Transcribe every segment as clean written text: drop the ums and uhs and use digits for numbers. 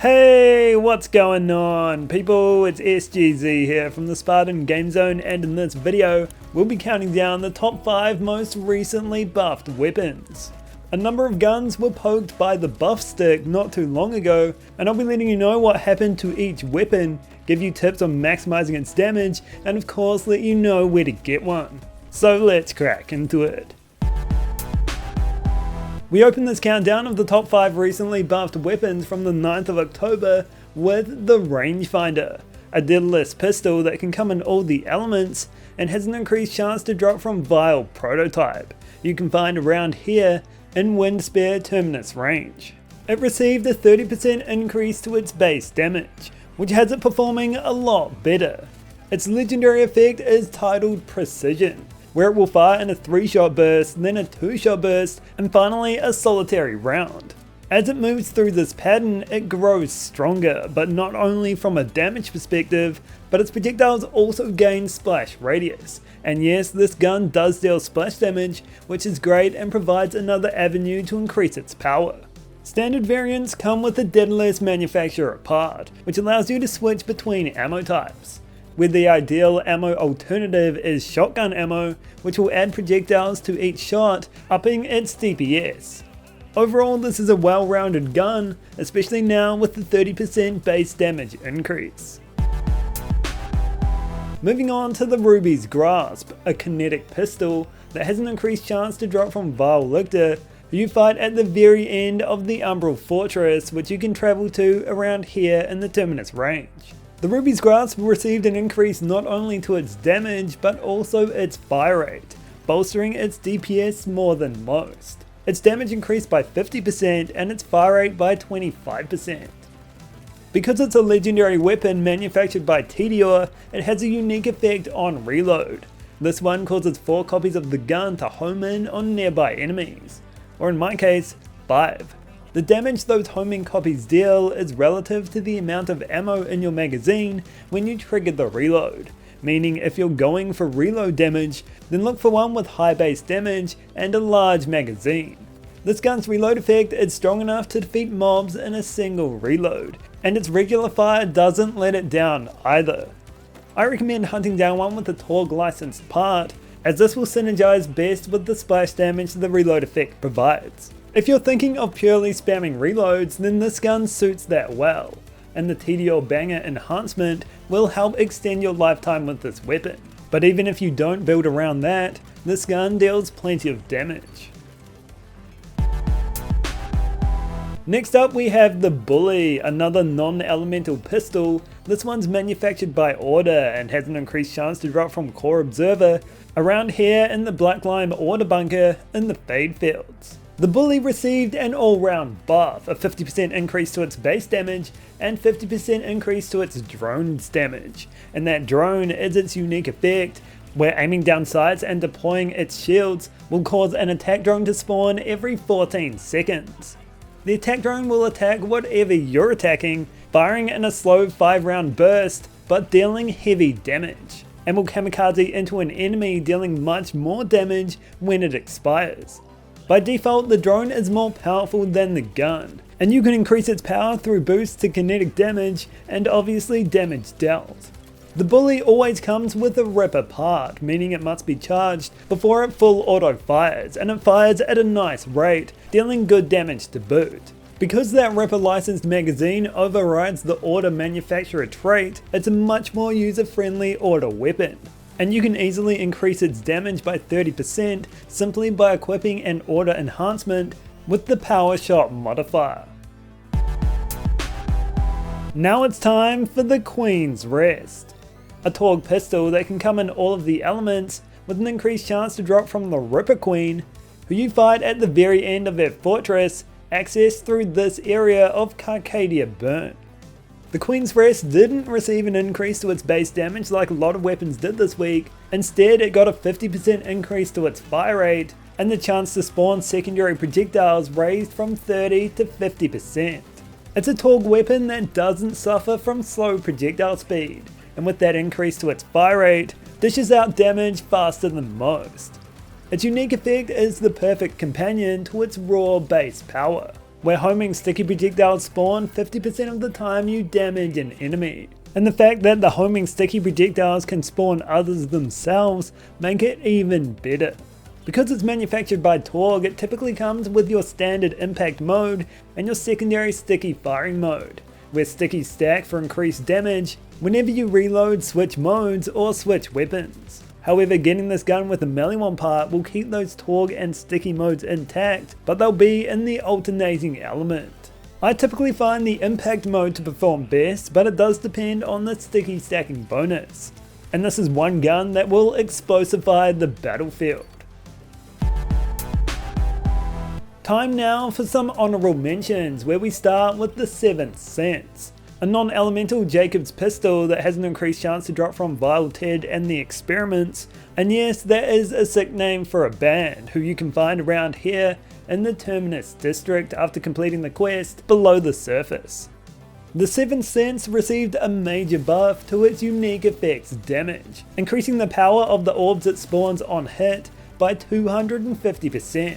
Hey, what's going on people? It's SGZ here from the SpartanGameZone, and in this video, we'll be counting down the top 5 most recently buffed weapons. A number of guns were poked by the buff stick not too long ago, and I'll be letting you know what happened to each weapon, give you tips on maximizing its damage, and of course let you know where to get one. So let's crack into it. We open this countdown of the top 5 recently buffed weapons from the 9th of October with the Rangefinder, a deadless pistol that can come in all the elements and has an increased chance to drop from Vile Prototype. You can find around here in Windspare Terminus range. It received a 30% increase to its base damage, which has it performing a lot better. Its legendary effect is titled Precision, where it will fire in a 3-shot burst, then a 2-shot burst, and finally a solitary round. As it moves through this pattern, it grows stronger, but not only from a damage perspective, but its projectiles also gain splash radius. And yes, this gun does deal splash damage, which is great and provides another avenue to increase its power. Standard variants come with a deadless manufacturer part, which allows you to switch between ammo types, where the ideal ammo alternative is shotgun ammo, which will add projectiles to each shot, upping its DPS. Overall, this is a well-rounded gun, especially now with the 30% base damage increase. Moving on to the Ruby's Grasp, a kinetic pistol that has an increased chance to drop from Vile Lictor, who you fight at the very end of the Umbral Fortress, which you can travel to around here in the Terminus range. The Ruby's Grasp received an increase not only to its damage, but also its fire rate, bolstering its DPS more than most. Its damage increased by 50% and its fire rate by 25%. Because it's a legendary weapon manufactured by Tediore, it has a unique effect on reload. This one causes 4 copies of the gun to home in on nearby enemies, or in my case, 5. The damage those homing copies deal is relative to the amount of ammo in your magazine when you trigger the reload, meaning if you're going for reload damage, then look for one with high base damage and a large magazine. This gun's reload effect is strong enough to defeat mobs in a single reload, and its regular fire doesn't let it down either. I recommend hunting down one with a Torg licensed part, as this will synergize best with the splash damage the reload effect provides. If you're thinking of purely spamming reloads, then this gun suits that well, and the Tediore Banger enhancement will help extend your lifetime with this weapon. But even if you don't build around that, this gun deals plenty of damage. Next up we have the Bully, another non-elemental pistol. This one's manufactured by Order and has an increased chance to drop from Core Observer around here in the Black Lime Order Bunker in the Fade Fields. The Bully received an all-round buff, a 50% increase to its base damage and 50% increase to its drone's damage, and that drone is its unique effect, where aiming down sights and deploying its shields will cause an attack drone to spawn every 14 seconds. The attack drone will attack whatever you're attacking, firing in a slow 5-round burst, but dealing heavy damage, and will kamikaze into an enemy, dealing much more damage when it expires. By default, the drone is more powerful than the gun, and you can increase its power through boosts to kinetic damage and obviously damage dealt. The Bully always comes with a Ripper part, meaning it must be charged before it full auto fires, and it fires at a nice rate, dealing good damage to boot. Because that Ripper licensed magazine overrides the Order manufacturer trait, it's a much more user-friendly Order weapon, and you can easily increase its damage by 30% simply by equipping an Order enhancement with the Power Shot modifier. Now it's time for the Queen's Rest, a Torg pistol that can come in all of the elements with an increased chance to drop from the Ripper Queen, who you fight at the very end of their fortress, accessed through this area of Carcadia Burn. The Queen's Rest didn't receive an increase to its base damage like a lot of weapons did this week. Instead, it got a 50% increase to its fire rate, and the chance to spawn secondary projectiles raised from 30 to 50%. It's a Torg weapon that doesn't suffer from slow projectile speed, and with that increase to its fire rate, dishes out damage faster than most. Its unique effect is the perfect companion to its raw base power. where homing sticky projectiles spawn 50% of the time you damage an enemy. And the fact that the homing sticky projectiles can spawn others themselves make it even better. Because it's manufactured by Torg, it typically comes with your standard impact mode and your secondary sticky firing mode, where stickies stack for increased damage whenever you reload, switch modes, or switch weapons. However, getting this gun with a melee one part will keep those Torg and sticky modes intact, but they'll be in the alternating element. I typically find the impact mode to perform best, but it does depend on the sticky stacking bonus. And this is one gun that will explosify the battlefield. Time now for some honourable mentions, where we start with the 7th Sense. A non-elemental Jacob's pistol that has an increased chance to drop from Vile Ted and the Experiments, and yes, that is a sick name for a band who you can find around here in the Terminus district after completing the quest below the surface. The 7th Sense received a major buff to its unique effects damage, increasing the power of the orbs it spawns on hit by 250%.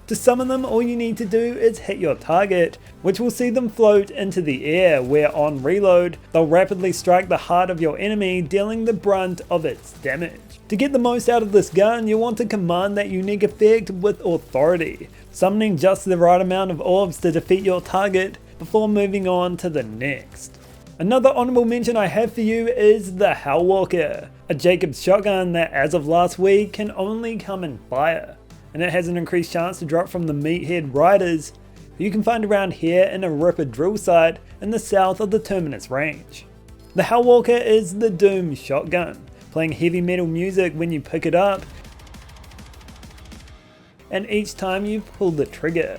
To summon them, all you need to do is hit your target, which will see them float into the air, where on reload, they'll rapidly strike the heart of your enemy, dealing the brunt of its damage. To get the most out of this gun, you'll want to command that unique effect with authority, summoning just the right amount of orbs to defeat your target before moving on to the next. Another honourable mention I have for you is the Hellwalker, a Jacob's shotgun that as of last week can only come in fire, and it has an increased chance to drop from the Meathead Riders, who you can find around here in a Ripper drill site in the south of the Terminus range. The Hellwalker is the Doom shotgun, playing heavy metal music when you pick it up, and each time you pull the trigger.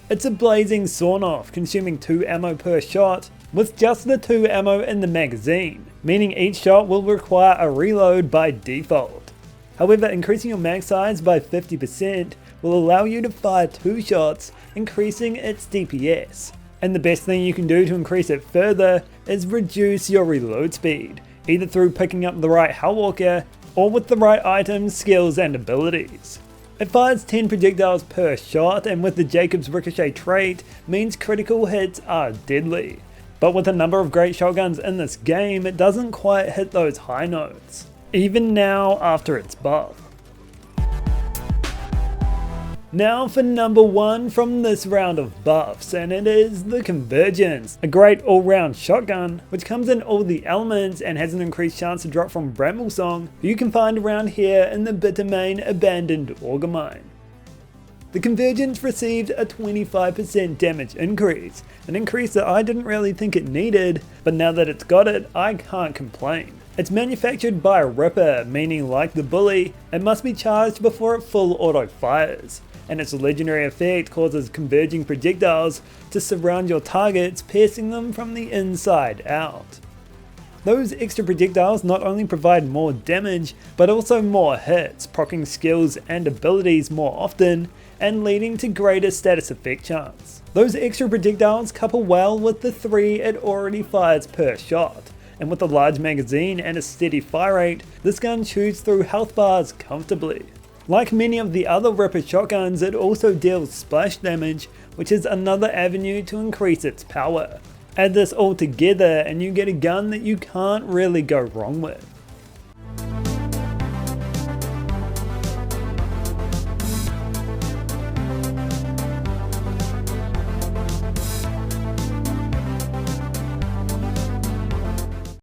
It's a blazing sawn-off, consuming 2 ammo per shot, with just the 2 ammo in the magazine, meaning each shot will require a reload by default. However, increasing your mag size by 50% will allow you to fire 2 shots, increasing its DPS. And the best thing you can do to increase it further is reduce your reload speed, either through picking up the right Hellwalker or with the right items, skills and abilities. It fires 10 projectiles per shot, and with the Jacob's Ricochet trait means critical hits are deadly. But with a number of great shotguns in this game, it doesn't quite hit those high notes, even now after its buff. Now for number 1 from this round of buffs, and it is the Convergence, a great all-round shotgun which comes in all the elements and has an increased chance to drop from Bramblesong, who you can find around here in the Bittermane Abandoned Auger Mine. The Convergence received a 25% damage increase, an increase that I didn't really think it needed, but now that it's got it, I can't complain. It's manufactured by a Ripper, meaning like the Bully, it must be charged before it full auto fires, and its legendary effect causes converging projectiles to surround your targets, piercing them from the inside out. Those extra projectiles not only provide more damage, but also more hits, proccing skills and abilities more often, and leading to greater status effect chance. Those extra projectiles couple well with the 3 it already fires per shot, and with a large magazine and a steady fire rate, this gun chews through health bars comfortably. Like many of the other Ripper shotguns, it also deals splash damage, which is another avenue to increase its power. Add this all together and you get a gun that you can't really go wrong with.